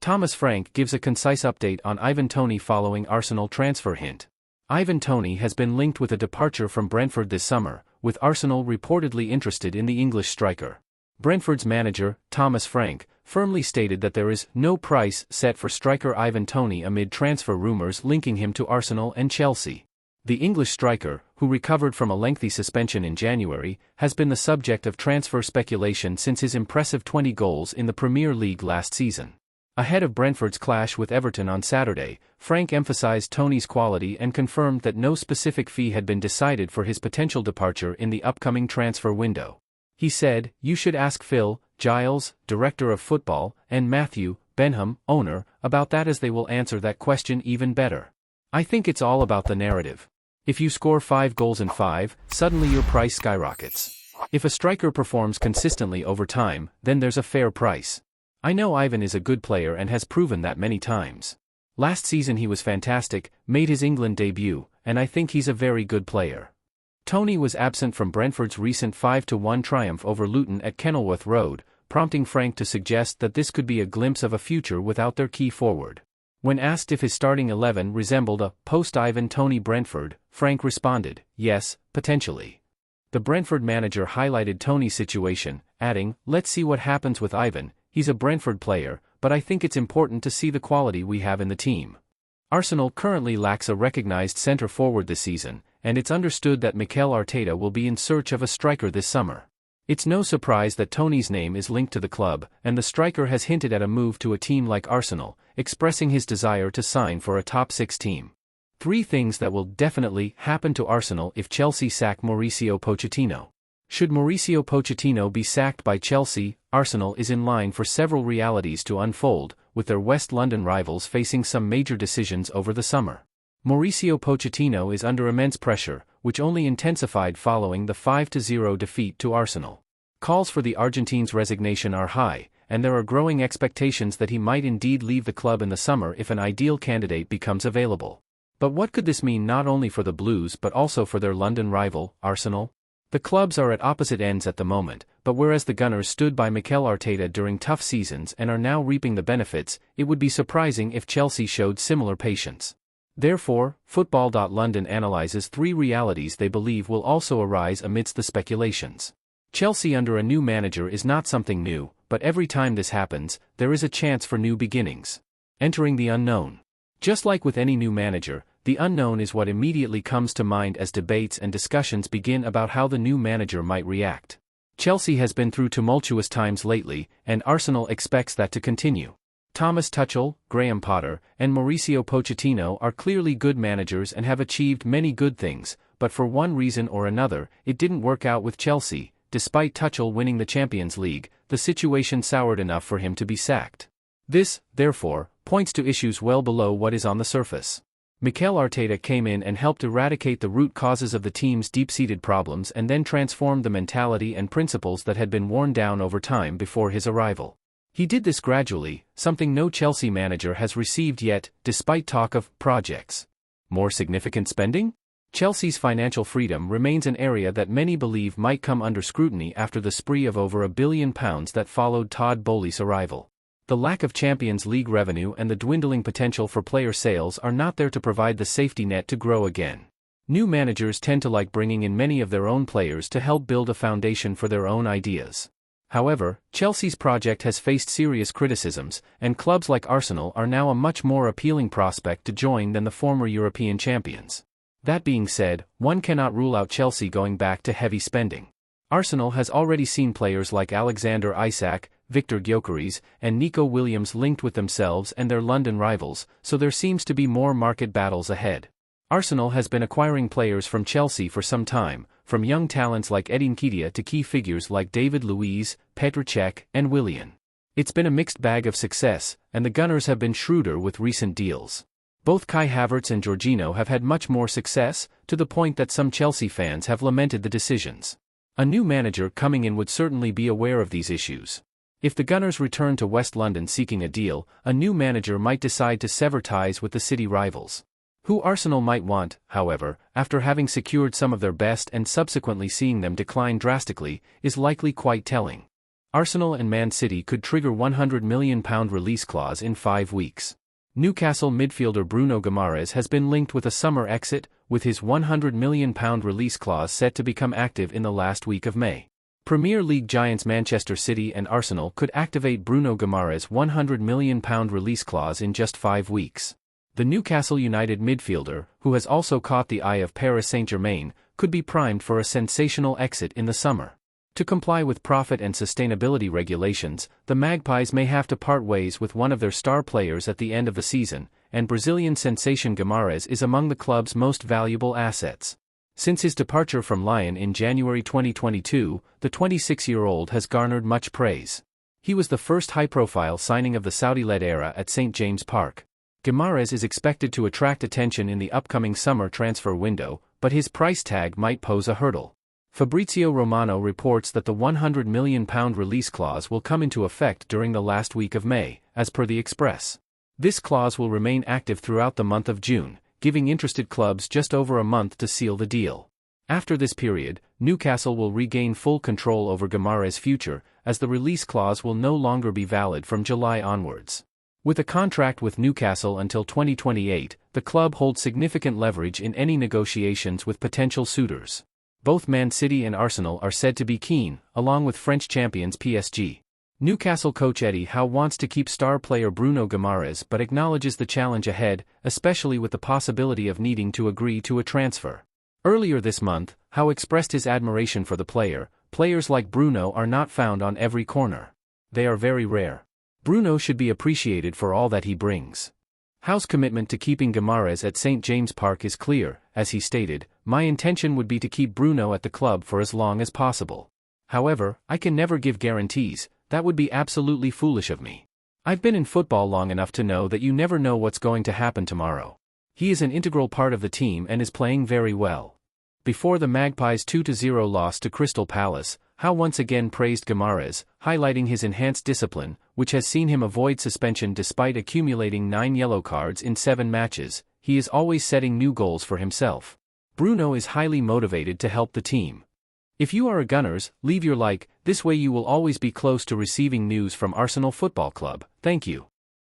Thomas Frank gives a concise update on Ivan Toney following Arsenal transfer hint. Ivan Toney has been linked with a departure from Brentford this summer, with Arsenal reportedly interested in the English striker. Brentford's manager, Thomas Frank, firmly stated that there is no price set for striker Ivan Toney amid transfer rumours linking him to Arsenal and Chelsea. The English striker, who recovered from a lengthy suspension in January, has been the subject of transfer speculation since his impressive 20 goals in the Premier League last season. Ahead of Brentford's clash with Everton on Saturday, Frank emphasised Toney's quality and confirmed that no specific fee had been decided for his potential departure in the upcoming transfer window. He said, "You should ask Phil, Giles, director of football, and Matthew, Benham, owner, about that, as they will answer that question even better. I think it's all about the narrative. If you score 5 goals in 5, suddenly your price skyrockets. If a striker performs consistently over time, then there's a fair price. I know Ivan is a good player and has proven that many times. Last season he was fantastic, made his England debut, and I think he's a very good player." Toney was absent from Brentford's recent 5-1 triumph over Luton at Kenilworth Road, prompting Frank to suggest that this could be a glimpse of a future without their key forward. When asked if his starting 11 resembled a post-Ivan Toney Brentford, Frank responded, "Yes, potentially." The Brentford manager highlighted Toney's situation, adding, "Let's see what happens with Ivan. He's a Brentford player, but I think it's important to see the quality we have in the team." Arsenal currently lacks a recognised centre-forward this season, and it's understood that Mikel Arteta will be in search of a striker this summer. It's no surprise that Toney's name is linked to the club, and the striker has hinted at a move to a team like Arsenal, expressing his desire to sign for a top-6 team. 3 things that will definitely happen to Arsenal if Chelsea sack Mauricio Pochettino. Should Mauricio Pochettino be sacked by Chelsea, Arsenal is in line for several realities to unfold, with their West London rivals facing some major decisions over the summer. Mauricio Pochettino is under immense pressure, which only intensified following the 5-0 defeat to Arsenal. Calls for the Argentine's resignation are high, and there are growing expectations that he might indeed leave the club in the summer if an ideal candidate becomes available. But what could this mean not only for the Blues but also for their London rival, Arsenal? The clubs are at opposite ends at the moment, but whereas the Gunners stood by Mikel Arteta during tough seasons and are now reaping the benefits, it would be surprising if Chelsea showed similar patience. Therefore, Football.London analyses 3 realities they believe will also arise amidst the speculations. Chelsea under a new manager is not something new, but every time this happens, there is a chance for new beginnings. Entering the unknown. Just like with any new manager, the unknown is what immediately comes to mind as debates and discussions begin about how the new manager might react. Chelsea has been through tumultuous times lately, and Arsenal expects that to continue. Thomas Tuchel, Graham Potter, and Mauricio Pochettino are clearly good managers and have achieved many good things, but for one reason or another, it didn't work out with Chelsea. Despite Tuchel winning the Champions League, the situation soured enough for him to be sacked. This, therefore, points to issues well below what is on the surface. Mikel Arteta came in and helped eradicate the root causes of the team's deep-seated problems and then transformed the mentality and principles that had been worn down over time before his arrival. He did this gradually, something no Chelsea manager has received yet, despite talk of projects. More significant spending? Chelsea's financial freedom remains an area that many believe might come under scrutiny after the spree of over £1 billion that followed Todd Boehly's arrival. The lack of Champions League revenue and the dwindling potential for player sales are not there to provide the safety net to grow again. New managers tend to like bringing in many of their own players to help build a foundation for their own ideas. However, Chelsea's project has faced serious criticisms, and clubs like Arsenal are now a much more appealing prospect to join than the former European champions. That being said, one cannot rule out Chelsea going back to heavy spending. Arsenal has already seen players like Alexander Isak, Victor Gyökeres, and Nico Williams linked with themselves and their London rivals, so there seems to be more market battles ahead. Arsenal has been acquiring players from Chelsea for some time, from young talents like Edin Nketiah to key figures like David Luiz, Petr Cech, and Willian. It's been a mixed bag of success, and the Gunners have been shrewder with recent deals. Both Kai Havertz and Jorginho have had much more success, to the point that some Chelsea fans have lamented the decisions. A new manager coming in would certainly be aware of these issues. If the Gunners return to West London seeking a deal, a new manager might decide to sever ties with the city rivals. Who Arsenal might want, however, after having secured some of their best and subsequently seeing them decline drastically, is likely quite telling. Arsenal and Man City could trigger £100 million release clause in 5 weeks. Newcastle midfielder Bruno Guimaraes has been linked with a summer exit, with his £100 million release clause set to become active in the last week of May. Premier League giants Manchester City and Arsenal could activate Bruno Guimaraes' £100 million release clause in just 5 weeks. The Newcastle United midfielder, who has also caught the eye of Paris Saint-Germain, could be primed for a sensational exit in the summer. To comply with profit and sustainability regulations, the Magpies may have to part ways with one of their star players at the end of the season, and Brazilian sensation Guimaraes is among the club's most valuable assets. Since his departure from Lyon in January 2022, the 26-year-old has garnered much praise. He was the first high-profile signing of the Saudi-led era at St. James Park. Guimaraes is expected to attract attention in the upcoming summer transfer window, but his price tag might pose a hurdle. Fabrizio Romano reports that the £100 million release clause will come into effect during the last week of May, as per the Express. This clause will remain active throughout the month of June, giving interested clubs just over a month to seal the deal. After this period, Newcastle will regain full control over Guimaraes' future, as the release clause will no longer be valid from July onwards. With a contract with Newcastle until 2028, the club holds significant leverage in any negotiations with potential suitors. Both Man City and Arsenal are said to be keen, along with French champions PSG. Newcastle coach Eddie Howe wants to keep star player Bruno Guimaraes but acknowledges the challenge ahead, especially with the possibility of needing to agree to a transfer. Earlier this month, Howe expressed his admiration for the player. Players like Bruno are not found on every corner. They are very rare. Bruno should be appreciated for all that he brings. Howe's commitment to keeping Guimaraes at St. James Park is clear, as he stated, "My intention would be to keep Bruno at the club for as long as possible. However, I can never give guarantees. That would be absolutely foolish of me. I've been in football long enough to know that you never know what's going to happen tomorrow. He is an integral part of the team and is playing very well." Before the Magpies' 2-0 loss to Crystal Palace, Howe once again praised Guimaraes, highlighting his enhanced discipline, which has seen him avoid suspension despite accumulating 9 yellow cards in 7 matches. He is always setting new goals for himself. Bruno is highly motivated to help the team. If you are a Gunners, leave your like, this way you will always be close to receiving news from Arsenal Football Club. Thank you.